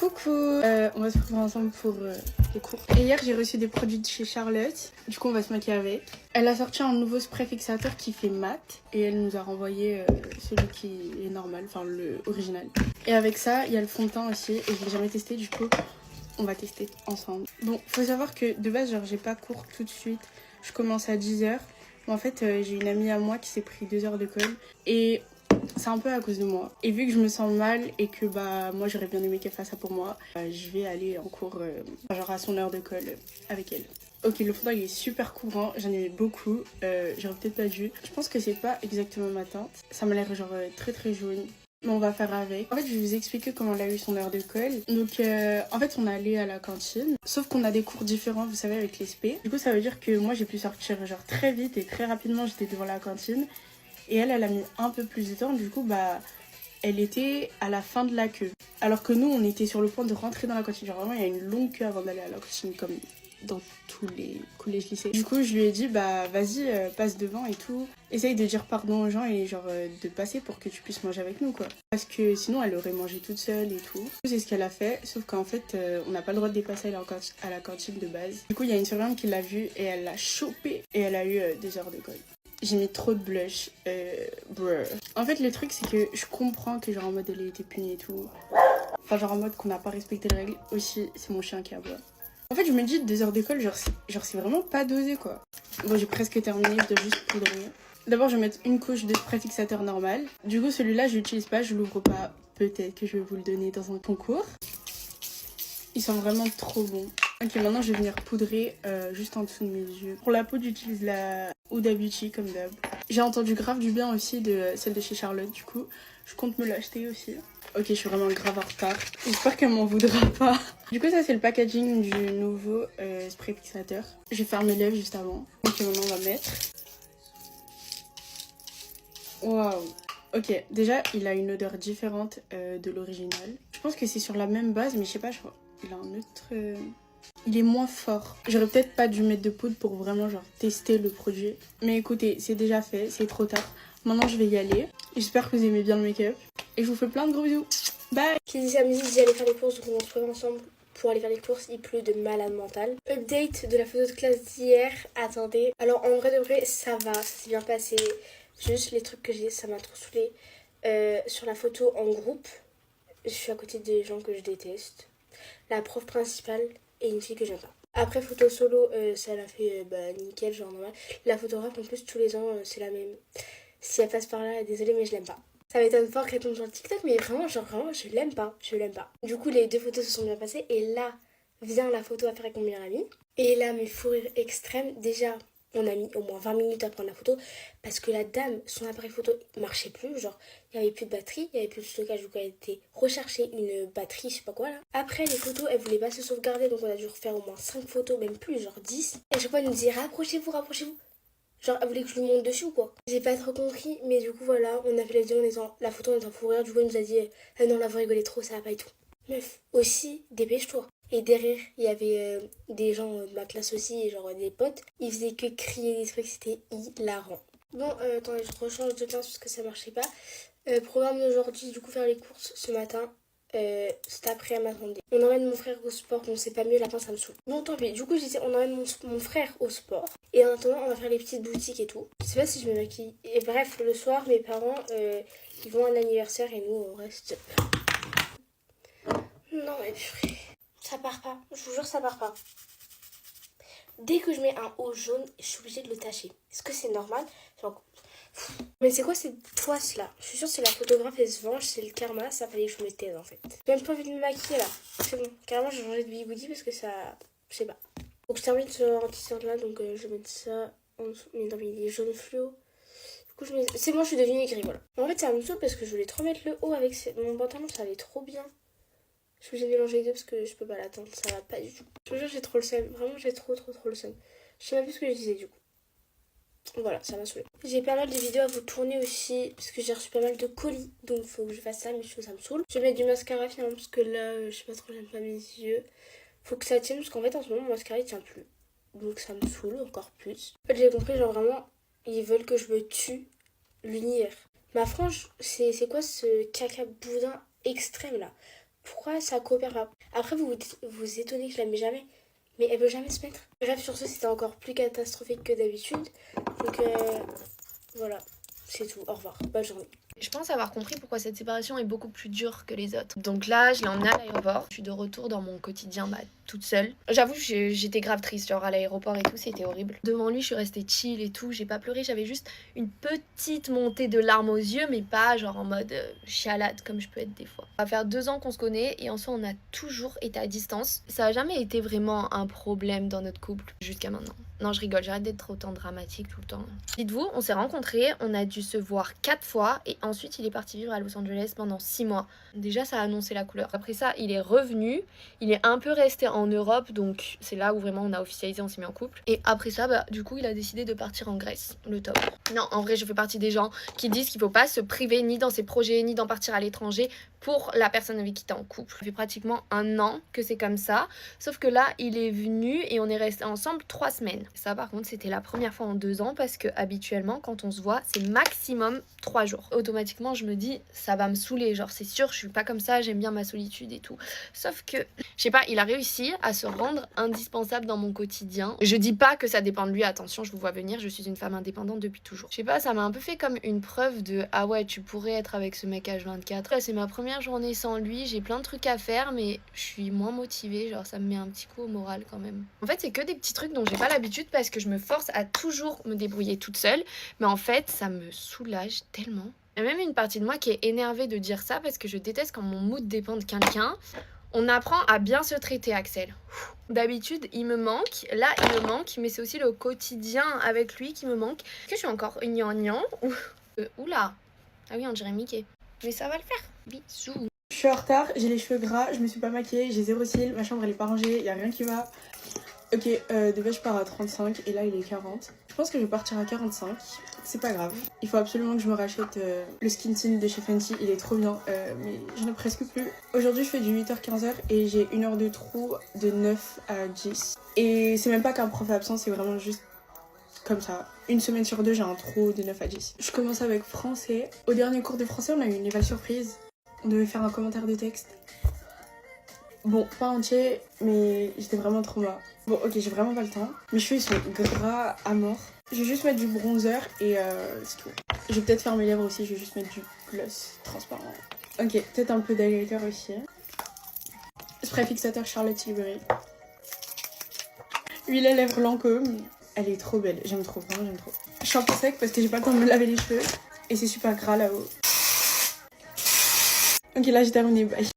Coucou, on va se retrouver ensemble pour les cours. Et hier j'ai reçu des produits de chez Charlotte, du coup on va se maquiller avec. Elle a sorti un nouveau spray fixateur qui fait mat et elle nous a renvoyé celui qui est normal, enfin le original. Et avec ça il y a le fond de teint aussi et je l'ai jamais testé, du coup on va tester ensemble. Bon, faut savoir que de base genre j'ai pas cours tout de suite, je commence à 10h. En fait j'ai une amie à moi qui s'est pris 2 heures de colle et c'est un peu à cause de moi. Et vu que je me sens mal et que moi j'aurais bien aimé qu'elle fasse ça pour moi, je vais aller en cours genre à son heure de colle avec elle. Ok, le fond de teint il est super courant, j'en ai beaucoup, j'aurais peut-être pas dû. Je pense que c'est pas exactement ma teinte, ça m'a l'air genre très très jaune. Mais on va faire avec. En fait, je vais vous expliquer comment elle a eu son heure de colle. Donc, en fait, on est allé à la cantine. Sauf qu'on a des cours différents, vous savez, avec les spé. Du coup, ça veut dire que moi, j'ai pu sortir genre très vite et très rapidement. J'étais devant la cantine. Et elle a mis un peu plus de temps. Du coup, elle était à la fin de la queue. Alors que nous, on était sur le point de rentrer dans la cantine. Genre vraiment, il y a une longue queue avant d'aller à la cantine, comme dans tous les collèges lycées. Du coup, je lui ai dit, vas-y, passe devant et tout. Essaye de dire pardon aux gens et genre de passer pour que tu puisses manger avec nous, quoi. Parce que sinon, elle aurait mangé toute seule et tout. C'est ce qu'elle a fait, sauf qu'en fait, on n'a pas le droit de dépasser à la cantine de base. Du coup, il y a une surveillante qui l'a vue et elle l'a chopée et elle a eu 2 heures de colle. J'ai mis trop de blush, bruh. En fait, le truc, c'est que je comprends que genre en mode elle a été punie et tout. Enfin, genre en mode qu'on n'a pas respecté les règles. Aussi, c'est mon chien qui aboie. En fait, je me dis 2 heures d'école, genre c'est vraiment pas dosé, quoi. Bon, j'ai presque terminé, je dois juste poudrer. D'abord, je vais mettre une couche de spray fixateur normal. Du coup, celui-là, je l'utilise pas, je l'ouvre pas. Peut-être que je vais vous le donner dans un concours. Ils sont vraiment trop bons. Ok, maintenant je vais venir poudrer juste en dessous de mes yeux. Pour la peau, j'utilise la Huda Beauty comme d'hab. J'ai entendu grave du bien aussi de celle de chez Charlotte, du coup, je compte me l'acheter aussi. Ok, je suis vraiment grave en retard. J'espère qu'elle m'en voudra pas. Du coup, ça c'est le packaging du nouveau spray fixateur. Je vais faire mes lèvres juste avant. Ok, maintenant on va mettre. Waouh. Ok, déjà il a une odeur différente de l'original. Je pense que c'est sur la même base, mais je sais pas, je crois. Il a un autre... Il est moins fort. J'aurais peut-être pas dû mettre de poudre pour vraiment genre tester le produit. Mais écoutez, c'est déjà fait, c'est trop tard. Maintenant je vais y aller. J'espère que vous aimez bien le make-up. Et je vous fais plein de gros bisous. Bye. Qui dit samedi dit aller faire les courses, donc on se retrouve ensemble pour aller faire les courses. Il pleut de malade mental. Update de la photo de classe d'hier. Attendez. Alors en vrai de vrai, ça va, ça s'est bien passé. Juste les trucs que j'ai, ça m'a trop saoulé. Sur la photo en groupe, je suis à côté des gens que je déteste. La prof principale et une fille que j'aime pas. Après photo solo, ça l'a fait nickel, genre normal. La photographe en plus tous les ans c'est la même. Si elle passe par là, désolée mais je l'aime pas. Ça m'étonne fort qu'elle tombe sur le TikTok, mais vraiment je l'aime pas, je l'aime pas. Du coup les 2 photos se sont bien passées et là vient la photo à faire avec mon meilleur ami. Et là mes fous rires extrêmes, déjà on a mis au moins 20 minutes à prendre la photo parce que la dame, son appareil photo marchait plus, genre il n'y avait plus de batterie, il n'y avait plus de stockage, donc elle a été rechercher une batterie, je sais pas quoi là. Après les photos, elle voulait pas se sauvegarder, donc on a dû refaire au moins 5 photos, même plus, genre 10. Et à chaque fois elle nous disait rapprochez-vous, rapprochez-vous. Genre elle voulait que je lui monte dessus ou quoi. J'ai pas trop compris, mais du coup voilà, on a fait la vidéo en étant, la photo en étant fou rire, du coup elle nous a dit ah non là vous rigolez trop, ça va pas et tout. Meuf, aussi, dépêche-toi. Et derrière, il y avait des gens de ma classe aussi, et genre des potes. Ils faisaient que crier des trucs, c'était hilarant. Bon, attendez, je rechange de classe parce que ça marchait pas. Programme d'aujourd'hui, du coup, faire les courses ce matin. Cet après, elle m'attendait. On emmène mon frère au sport, bon, c'est pas mieux, la fin, ça me saoule. Bon, tant pis. Du coup, je disais, on emmène mon frère au sport. Et en attendant, on va faire les petites boutiques et tout. Je sais pas si je me maquille. Et bref, le soir, mes parents, ils vont à l'anniversaire et nous, on reste. Non mais purée, ça part pas, je vous jure ça part pas. Dès que je mets un haut jaune, je suis obligée de le tâcher. Est-ce que c'est normal? Genre... Mais c'est quoi cette poisse là? Je suis sûre que c'est la photographe, elle se venge, c'est le karma, ça fallait que je me taise en fait. J'ai même pas envie de me maquiller là, c'est bon. Carrément j'ai changé de bigoudi parce que ça... Je sais pas. Donc je termine ce rentisseur là, donc je vais mettre ça en dessous. Mais non mais il est jaune fluo. Du coup je mets... C'est bon, je suis devenue aigrie, voilà. En fait c'est un dessous parce que je voulais trop mettre le haut avec mon pantalon, ça allait trop bien. Je suis obligée de mélanger les deux parce que je peux pas l'attendre, ça va pas du tout. Je te jure, j'ai trop le seum. Vraiment, j'ai trop le seum. Je sais même plus ce que je disais du coup. Voilà, ça m'a saoulée. J'ai pas mal de vidéos à vous tourner aussi parce que j'ai reçu pas mal de colis. Donc faut que je fasse ça, mais je trouve que ça me saoule. Je vais mettre du mascara finalement parce que là, je sais pas trop, j'aime pas mes yeux. Faut que ça tienne parce qu'en fait, en ce moment, mon mascara il tient plus. Donc ça me saoule encore plus. En fait, j'ai compris, genre vraiment, ils veulent que je me tue l'univers. Ma frange, c'est quoi ce caca boudin extrême là? Pourquoi ça coopère pas? Après, vous vous étonnez que je la mets jamais. Mais elle veut jamais se mettre. Bref, sur ce, c'était encore plus catastrophique que d'habitude. Donc, voilà. C'est tout. Au revoir. Bonne journée. Je pense avoir compris pourquoi cette séparation est beaucoup plus dure que les autres. Donc là, je l'ai emmenée à l'aéroport. Je suis de retour dans mon quotidien, toute seule. J'avoue, j'étais grave triste, genre à l'aéroport et tout, c'était horrible. Devant lui, je suis restée chill et tout, j'ai pas pleuré, j'avais juste une petite montée de larmes aux yeux, mais pas genre en mode chialade comme je peux être des fois. Ça va faire 2 ans qu'on se connaît et en soi, on a toujours été à distance. Ça a jamais été vraiment un problème dans notre couple jusqu'à maintenant. Non, je rigole, j'arrête d'être autant dramatique tout le temps. Dites-vous, on s'est rencontrés, on a dû se voir 4 fois et ensuite il est parti vivre à Los Angeles pendant 6 mois. Déjà, ça a annoncé la couleur. Après ça, il est revenu, il est un peu resté en Europe, donc c'est là où vraiment on a officialisé, on s'est mis en couple. Et après ça, du coup, il a décidé de partir en Grèce, le top. Non, en vrai, je fais partie des gens qui disent qu'il faut pas se priver ni dans ses projets, ni d'en partir à l'étranger pour la personne avec qui t'es en couple. Ça fait pratiquement 1 an que c'est comme ça, sauf que là, il est venu et on est resté ensemble 3 semaines. Ça, par contre, c'était la première fois en 2 ans parce que habituellement, quand on se voit, c'est maximum 3 jours. Automatiquement, je me dis, ça va me saouler, genre c'est sûr, je suis pas comme ça, j'aime bien ma solitude et tout. Sauf que, je sais pas, il a réussi à se rendre indispensable dans mon quotidien. Je dis pas que ça dépend de lui, attention, je vous vois venir, je suis une femme indépendante depuis toujours. Je sais pas, ça m'a un peu fait comme une preuve de, ah ouais, tu pourrais être avec ce mec H24. Là, c'est ma première journée sans lui, j'ai plein de trucs à faire, mais je suis moins motivée, genre ça me met un petit coup au moral quand même. En fait, c'est que des petits trucs dont j'ai pas l'habitude parce que je me force à toujours me débrouiller toute seule, mais en fait, ça me soulage tellement. Il y a même une partie de moi qui est énervée de dire ça parce que je déteste quand mon mood dépend de quelqu'un. On apprend à bien se traiter, Axel. D'habitude, il me manque. Là, il me manque. Mais c'est aussi le quotidien avec lui qui me manque. Est-ce que je suis encore gnangnan ou... oula. Ah oui, on dirait Mickey. Mais ça va le faire. Bisous. Je suis en retard, j'ai les cheveux gras, je me suis pas maquillée, j'ai 0 cils, ma chambre elle est pas rangée, y a rien qui va. Ok, de base je pars à 35 et là il est 40. Je pense que je vais partir à 45, c'est pas grave. Il faut absolument que je me rachète le skin tint de chez Fenty, il est trop bien, mais j'en ai presque plus. Aujourd'hui je fais du 8h-15h et j'ai 1 heure de trou de 9 à 10. Et c'est même pas qu'un prof absent, c'est vraiment juste comme ça. 1 semaine sur 2 j'ai un trou de 9 à 10. Je commence avec français. Au dernier cours de français on a eu une éval surprise. On devait faire un commentaire de texte. Bon, pas entier, mais j'étais vraiment trop mal. Bon, ok, j'ai vraiment pas le temps. Mes cheveux, ils sont gras à mort. Je vais juste mettre du bronzer et c'est tout. Je vais peut-être faire mes lèvres aussi, je vais juste mettre du gloss transparent. Ok, peut-être un peu d'highlighter aussi. Spray fixateur Charlotte Tilbury. Huile à lèvres Lancôme. Elle est trop belle, j'aime trop, vraiment j'aime trop. Shampoing sec parce que j'ai pas le temps de me laver les cheveux. Et c'est super gras là-haut. Ok, là j'ai terminé, bye.